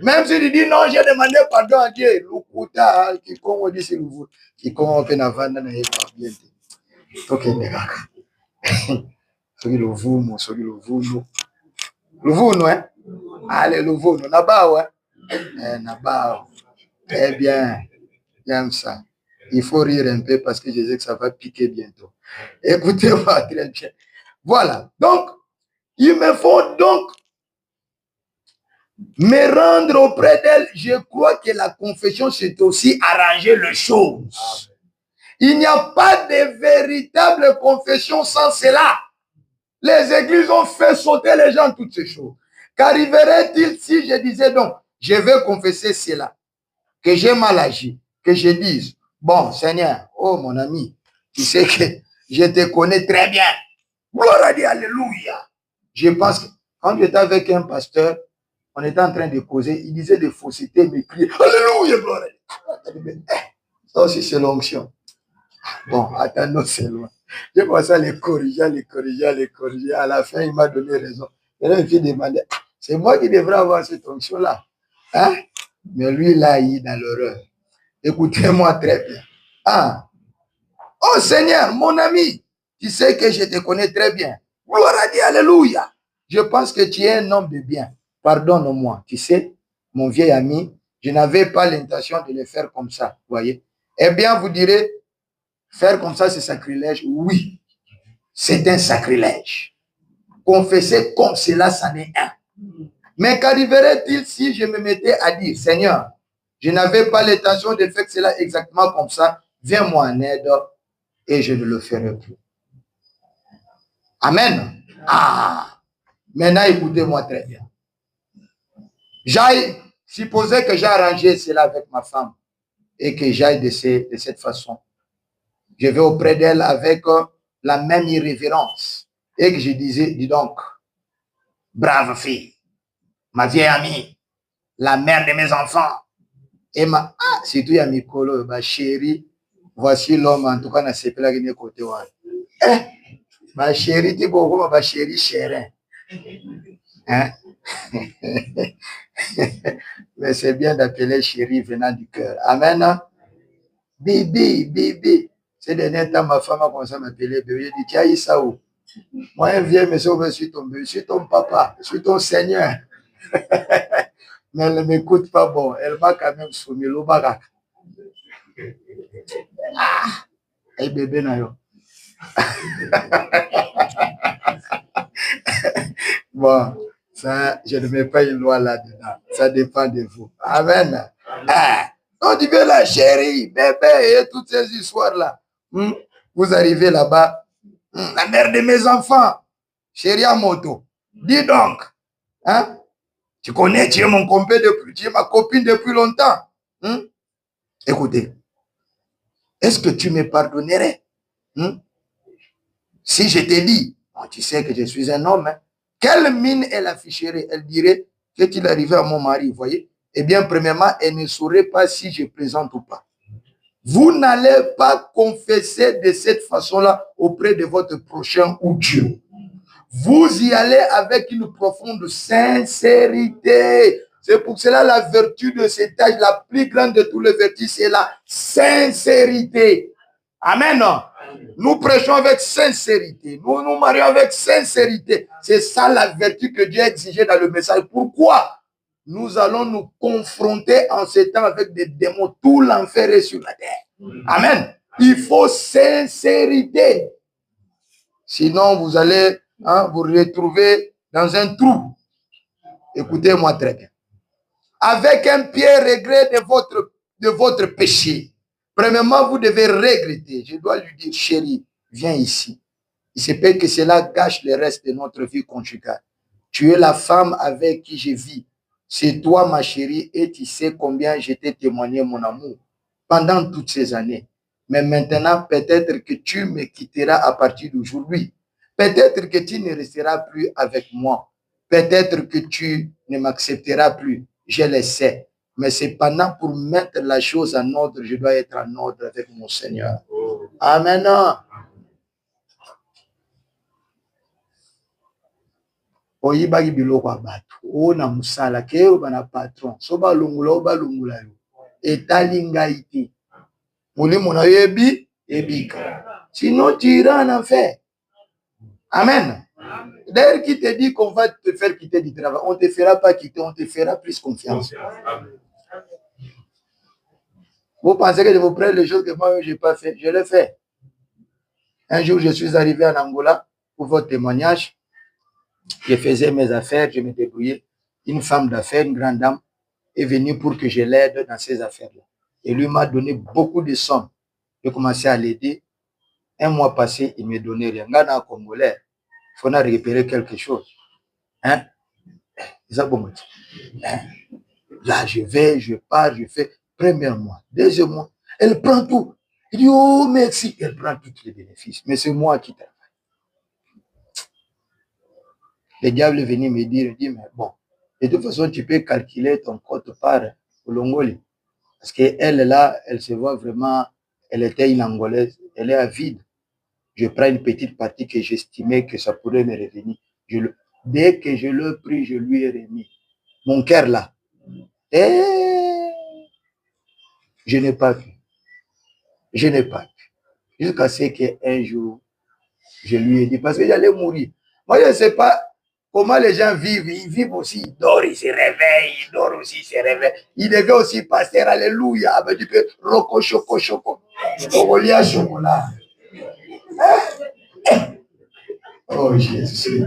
Même si tu dis non, j'ai demandé pardon à Dieu. L'oukuta, quiconque dit c'est le vous. Quiconque fait n'avant n'est pas bien. Ok, d'accord. Soki lovumo, soki lovumo. Lovuno, hein? Allez, lovuno. Nabao, hein? Nabao. Eh bien, j'aime ça. Il faut rire un peu parce que je sais que ça va piquer bientôt. Écoutez-moi très bien. Voilà. Donc, il me faut donc me rendre auprès d'elle. Je crois que la confession, c'est aussi arranger les choses. Il n'y a pas de véritable confession sans cela. Les églises ont fait sauter les gens toutes ces choses. Qu'arriverait-il si je disais donc, je vais confesser cela, que j'ai mal agi, que je dise, bon Seigneur, oh mon ami, tu sais que je te connais très bien. Gloire à Dieu, alléluia. Je pense que quand j'étais avec un pasteur, on était en train de causer, il disait des faussetés, mais criait, alléluia, gloire à Dieu. Ça aussi c'est l'onction. Bon, attends, c'est loin. J'ai commencé à les corriger. À la fin, il m'a donné raison. Et là, il m'a demandé, c'est moi qui devrais avoir cette onction-là. Hein? Mais lui, là, il est dans l'horreur. Écoutez-moi très bien. Ah. Oh Seigneur, mon ami, tu sais que je te connais très bien. Gloire à Dieu, alléluia. Je pense que tu es un homme de bien. Pardonne-moi. Tu sais, mon vieil ami, je n'avais pas l'intention de le faire comme ça. Voyez? Eh bien, vous direz, faire comme ça, c'est sacrilège. Oui, c'est un sacrilège. Confesser comme cela, c'en est un. Mais qu'arriverait-il si je me mettais à dire, Seigneur, je n'avais pas l'intention de faire cela exactement comme ça, viens-moi en aide et je ne le ferai plus. Amen. Ah, maintenant écoutez-moi très bien. Supposez que j'ai arrangé cela avec ma femme et que j'aille de cette façon. je vais auprès d'elle avec la même irrévérence. Et que je disais, dis donc, brave fille, ma vieille amie, la mère de mes enfants. Et surtout, il y a Mikolo, ma chérie, voici l'homme, en tout cas, dans ce pays-là, qui est côté. Ma chérie, tu vois, ma chérie chérin. Hein? Mais c'est bien d'appeler chérie venant du cœur. Amen. Bébé, bébé. Ces derniers temps, ma femme a commencé à m'appeler bébé. Je dis, tu as eu ça où? Moi, un vieux monsieur, je suis ton bébé, je suis ton papa, je suis ton Seigneur. Mais elle ne m'écoute pas, bon. Elle m'a quand même soumis le barak. Hey, bébé, nayo. Bon, ça, je ne mets pas une loi là-dedans. Ça dépend de vous. Amen. On dit bien la chérie, bébé et toutes ces histoires-là. Vous arrivez là-bas, la mère de mes enfants, chérie à moto. Dis donc, hein? Tu connais, tu es mon compère depuis, tu es ma copine depuis longtemps. Écoutez, est-ce que tu me pardonnerais si je te dis, bon, tu sais que je suis un homme, hein? Quelle mine elle afficherait? Elle dirait, qu'est-il arrivé à mon mari, vous voyez? Eh bien, premièrement, elle ne saurait pas si je présente ou pas. Vous n'allez pas confesser de cette façon-là auprès de votre prochain ou Dieu. Vous y allez avec une profonde sincérité. C'est pour cela la vertu de cet âge, la plus grande de tous les vertus, c'est la sincérité. Amen. Nous prêchons avec sincérité. Nous nous marions avec sincérité. C'est ça la vertu que Dieu a exigée dans le message. Pourquoi? Nous allons nous confronter en ce temps avec des démons. Tout l'enfer est sur la terre. Amen. Il faut sincérité. Sinon, vous allez vous retrouver dans un trou. Écoutez-moi très bien. Avec un pied regret de votre péché. Premièrement, vous devez regretter. Je dois lui dire, chérie, viens ici. Il se peut que cela gâche le reste de notre vie conjugale. Tu es la femme avec qui je vis. C'est toi, ma chérie, et tu sais combien je t'ai témoigné mon amour pendant toutes ces années. Mais maintenant, peut-être que tu me quitteras à partir d'aujourd'hui. Peut-être que tu ne resteras plus avec moi. Peut-être que tu ne m'accepteras plus. Je le sais. Mais cependant, pour mettre la chose en ordre, je dois être en ordre avec mon Seigneur. Amen. Oyibaki biloko ya bato o na musala ke o bana patron so balungula o balungula yo etali ngai te molimo na yebi ebika sinon tu iras en enfer. Amen. D'ailleurs, qui te dit qu'on va te faire quitter du travail, on ne te fera pas quitter, on te fera plus confiance. Vous pensez que je vous prête les choses que moi je n'ai pas fait? Je l'ai fait. Un jour, je suis arrivé en Angola pour votre témoignage. Je faisais mes affaires, je me débrouillais. Une femme d'affaires, une grande dame, est venue pour que je l'aide dans ces affaires-là. Et lui m'a donné beaucoup de sommes. J'ai commencé à l'aider. Un mois passé, il ne me donnait rien. Là, en Congolais, il faut récupérer quelque chose. Hein? Là, je vais, je pars, je fais. Premier mois, deuxième mois, elle prend tout. Il dit, oh, merci. Elle prend tous les bénéfices. Mais c'est moi qui travaille. Le diable est venu me dire, il dit, mais bon, de toute façon, tu peux calculer ton compte par Olongoli. Parce qu'elle, là, elle se voit vraiment, elle était une Angolaise, elle est à vide. Je prends une petite partie que j'estimais que ça pourrait me revenir. Dès que je l'ai pris, je lui ai remis. Mon cœur, là. Et je n'ai pas pu. Je n'ai pas pu. Jusqu'à ce qu'un jour, je lui ai dit, parce que j'allais mourir. Moi, je ne sais pas comment les gens vivent. Ils vivent aussi, ils dorment, ils se réveillent, ils dorment aussi, ils se réveillent. Ils devaient aussi passer, alléluia, mais tu peux, roco, choco, choco, chocolat, chocolat. Oh, Jésus.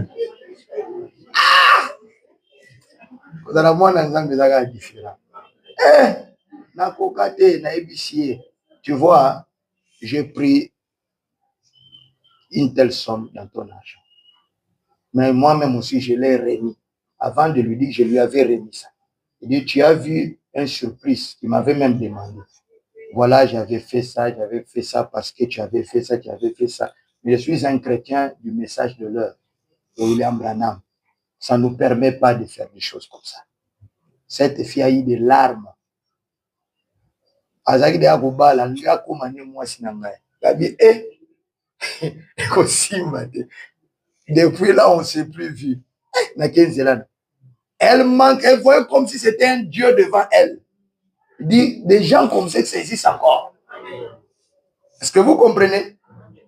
Vous allez voir dans un message différent. Na kokate, na ébicier. Tu vois, j'ai pris une telle somme dans ton argent. Mais moi-même aussi, je l'ai remis. Avant de lui dire, je lui avais remis ça. Il dit, tu as vu une surprise. Il m'avait même demandé. voilà, j'avais fait ça parce que tu avais fait ça, tu avais fait ça. Mais je suis un chrétien du message de l'heure, de William Branham. Ça ne nous permet pas de faire des choses comme ça. Cette fille a eu des larmes. Azaki de akobala, lui a commandé moi sinangai. Il a dit, depuis là, on ne s'est plus vu. Elle manque, elle voyait comme si c'était un Dieu devant elle. Il dit, des gens comme ça saisissent encore. Est-ce que vous comprenez?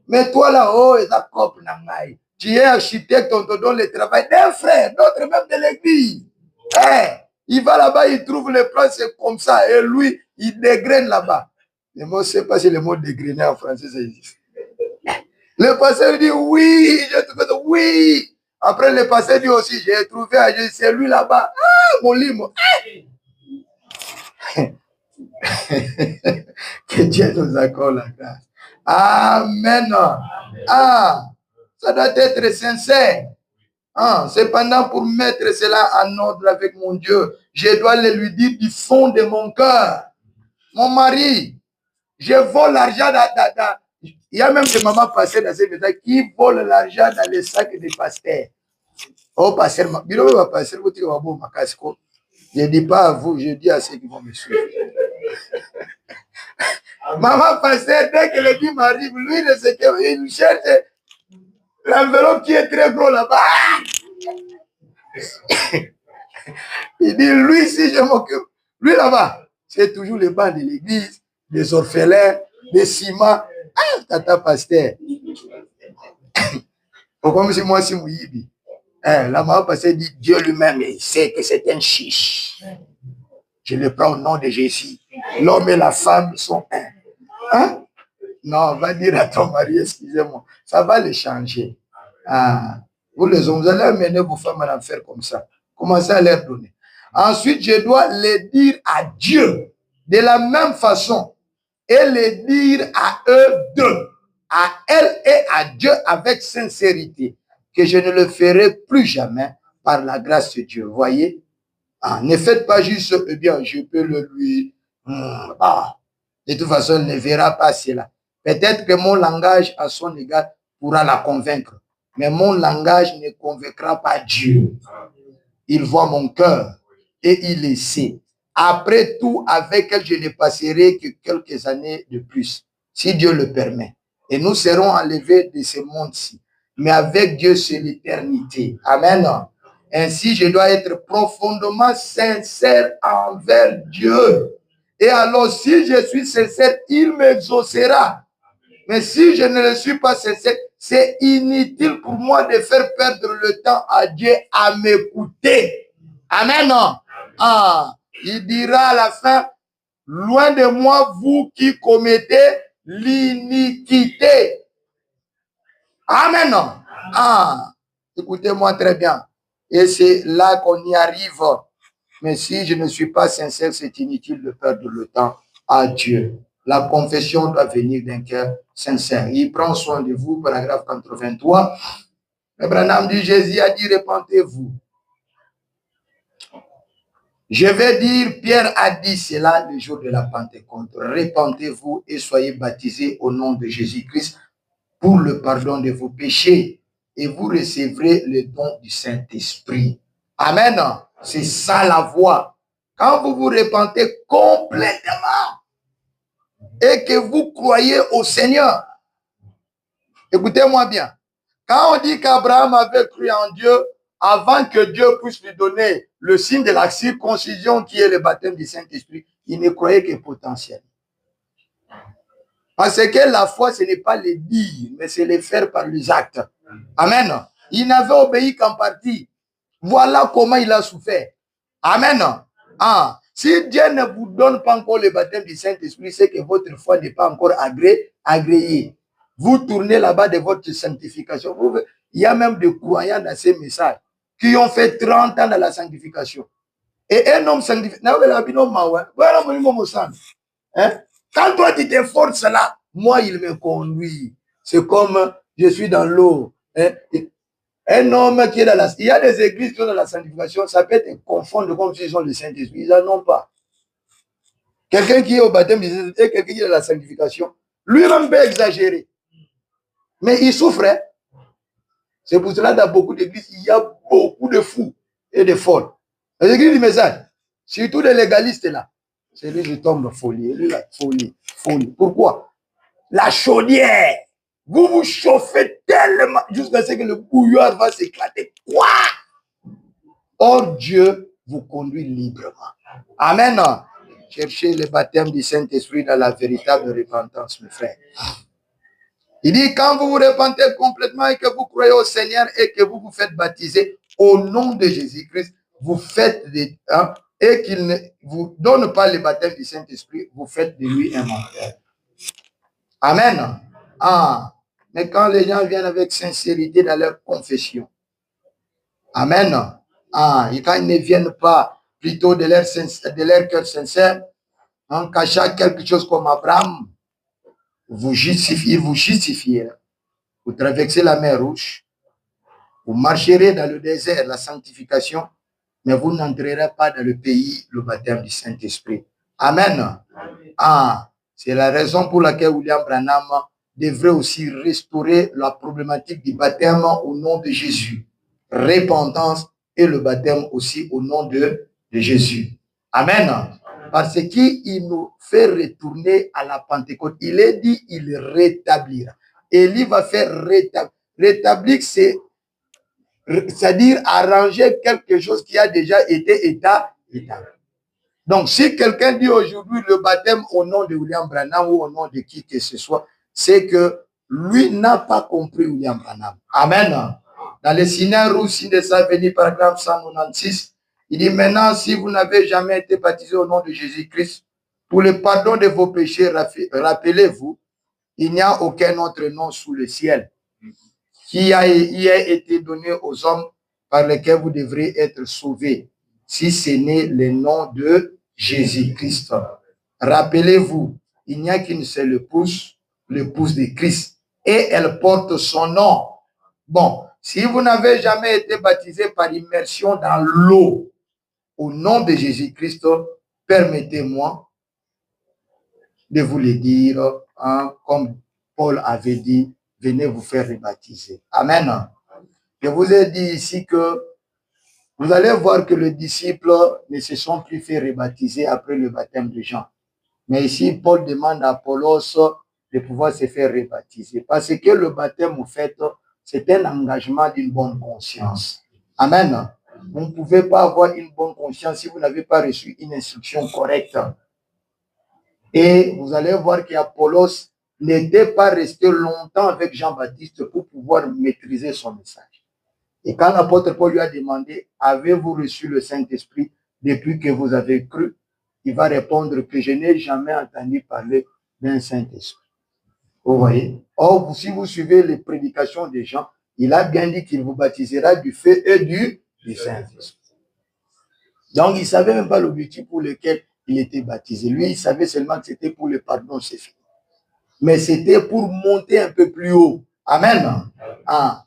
Mais toi là, oh, tu es architecte, on te donne le travail d'un frère, d'autres même de l'église. Il va là-bas, il trouve le plan, c'est comme ça. Et lui, il dégraine là-bas. Le mot, je ne sais pas si le mot dégrainer en français, ça existe. Le pasteur dit oui, j'ai trouvé, oui. Après, le pasteur dit aussi, j'ai trouvé, c'est lui là-bas. Ah, mon livre. Que Dieu nous accorde la grâce. Amen. Ah, ça doit être sincère. Cependant, pour mettre cela en ordre avec mon Dieu, je dois le lui dire du fond de mon cœur. Mon mari, je vole l'argent. Il y a même des mamans passées dans ces maisons qui volent l'argent dans les sacs des pasteurs. Oh, pasteur, je ne dis pas à vous, je dis à ceux qui vont me suivre. Maman pasteur, dès que le dit m'arrive, lui, il cherche l'enveloppe qui est très gros là-bas. Il dit, lui, si je m'occupe, lui là-bas, c'est toujours les bancs de l'église, des orphelins, des ciments. Ah, tata pasteur. Comme si moi, si Mouyibi. La maman pasteur dit, Dieu lui-même, il sait que c'est un chiche. Je le prends au nom de Jésus. L'homme et la femme sont un. Hein? Non, va dire à ton mari, excusez-moi, ça va le changer. Vous les hommes, vous allez amener vos femmes à en faire comme ça. Commencez à leur donner. Ensuite, je dois les dire à Dieu de la même façon et les dire à eux deux, à elle et à Dieu avec sincérité, que je ne le ferai plus jamais par la grâce de Dieu. Voyez? Ne faites pas juste, eh bien, je peux le lui. De toute façon, il ne verra pas cela. Peut-être que mon langage à son égard pourra la convaincre, mais mon langage ne convaincra pas Dieu. Il voit mon cœur et il le sait. Après tout, avec elle, je ne passerai que quelques années de plus, si Dieu le permet. Et nous serons enlevés de ce monde-ci. Mais avec Dieu, c'est l'éternité. Amen. Ainsi, je dois être profondément sincère envers Dieu. Et alors, si je suis sincère, il m'exaucera. Mais si je ne le suis pas sincère, c'est inutile pour moi de faire perdre le temps à Dieu à m'écouter. Amen. Il dira à la fin, loin de moi, vous qui commettez l'iniquité. Amen. Écoutez-moi très bien. Et c'est là qu'on y arrive. Mais si je ne suis pas sincère, c'est inutile de perdre le temps à Dieu. La confession doit venir d'un cœur sincère. Il prend soin de vous, paragraphe 83. Abraham dit, Jésus a dit, repentez-vous. Je vais dire, Pierre a dit cela le jour de la Pentecôte. Repentez-vous et soyez baptisés au nom de Jésus-Christ pour le pardon de vos péchés et vous recevrez le don du Saint-Esprit. Amen. C'est ça la voie. Quand vous vous repentez complètement et que vous croyez au Seigneur, écoutez-moi bien. Quand on dit qu'Abraham avait cru en Dieu, avant que Dieu puisse lui donner le signe de la circoncision qui est le baptême du Saint-Esprit, il ne croyait que potentiel. Parce que la foi, ce n'est pas le dire, mais c'est le faire par les actes. Amen. Il n'avait obéi qu'en partie. Voilà comment il a souffert. Amen. Si Dieu ne vous donne pas encore le baptême du Saint-Esprit, c'est que votre foi n'est pas encore agréée. Vous tournez là-bas de votre sanctification. Il y a même des croyants dans ces messages qui ont fait 30 ans dans la sanctification. Et un homme sanctifié, quand toi tu te forces là, moi il me conduit. C'est comme je suis dans l'eau. Un homme qui est dans la... Il y a des églises qui sont dans la sanctification, ça peut être confondre comme s'ils ont le Saint-Esprit. Ils n'en ont pas. Quelqu'un qui est au baptême et quelqu'un qui est à la sanctification, lui-même peut exagérer. Mais il souffre. Hein? C'est pour cela que dans beaucoup d'églises, il y a beaucoup de fous et de folles. Les églises du message, surtout les légalistes là, c'est lui qui tombe folie. Lui là, folie, folie. Pourquoi? La chaudière. Vous vous chauffez tellement jusqu'à ce que le bouillard va s'éclater. Quoi? Or, Dieu vous conduit librement. Amen. Cherchez le baptême du Saint-Esprit dans la véritable repentance, mes frères. Il dit, quand vous vous repentez complètement et que vous croyez au Seigneur et que vous vous faites baptiser au nom de Jésus-Christ, vous faites et qu'il ne vous donne pas le baptême du Saint-Esprit, vous faites de lui un menteur. Amen. Ah. Mais quand les gens viennent avec sincérité dans leur confession, amen. Ah. Et quand ils ne viennent pas plutôt de leur cœur sincère, en cachant quelque chose comme Abraham, vous justifiez. Vous traversez la mer Rouge, vous marcherez dans le désert, la sanctification, mais vous n'entrerez pas dans le pays, le baptême du Saint-Esprit. Amen. Ah, c'est la raison pour laquelle William Branham devrait aussi restaurer la problématique du baptême au nom de Jésus. Repentance et le baptême aussi au nom de Jésus. Amen. Parce qu'il nous fait retourner à la Pentecôte. Il est dit, il rétablira. Élie va faire rétablir. Rétablir, c'est-à-dire arranger quelque chose qui a déjà été établi. Donc, si quelqu'un dit aujourd'hui le baptême au nom de William Branham ou au nom de qui que ce soit, c'est que lui n'a pas compris William Branham. Amen. Dans le Sinaï rouge, signe de sa venue, paragraphe 196, il dit maintenant, si vous n'avez jamais été baptisé au nom de Jésus-Christ, pour le pardon de vos péchés, rappelez-vous, il n'y a aucun autre nom sous le ciel qui a été donné aux hommes par lesquels vous devrez être sauvés, si ce n'est le nom de Jésus-Christ. Rappelez-vous, il n'y a qu'une seule épouse, l'épouse de Christ, et elle porte son nom. Bon, si vous n'avez jamais été baptisé par immersion dans l'eau, au nom de Jésus-Christ, permettez-moi de vous le dire, comme Paul avait dit, venez vous faire rebaptiser. Amen. Je vous ai dit ici que vous allez voir que les disciples ne se sont plus fait rebaptiser après le baptême de Jean. Mais ici, Paul demande à Apollos de pouvoir se faire rebaptiser. Parce que le baptême, au fait, c'est un engagement d'une bonne conscience. Amen. Vous ne pouvez pas avoir une bonne conscience si vous n'avez pas reçu une instruction correcte. Et vous allez voir qu'Apollos n'était pas resté longtemps avec Jean-Baptiste pour pouvoir maîtriser son message. Et quand l'apôtre Paul lui a demandé, avez-vous reçu le Saint-Esprit depuis que vous avez cru? Il va répondre que je n'ai jamais entendu parler d'un Saint-Esprit. Vous voyez? Or, si vous suivez les prédications des gens, il a bien dit qu'il vous baptisera du feu et du Saint-Esprit. Donc, il ne savait même pas l'objectif pour lequel il était baptisé. Lui, il savait seulement que c'était pour le pardon, c'est fini. Mais c'était pour monter un peu plus haut. Amen. Ah.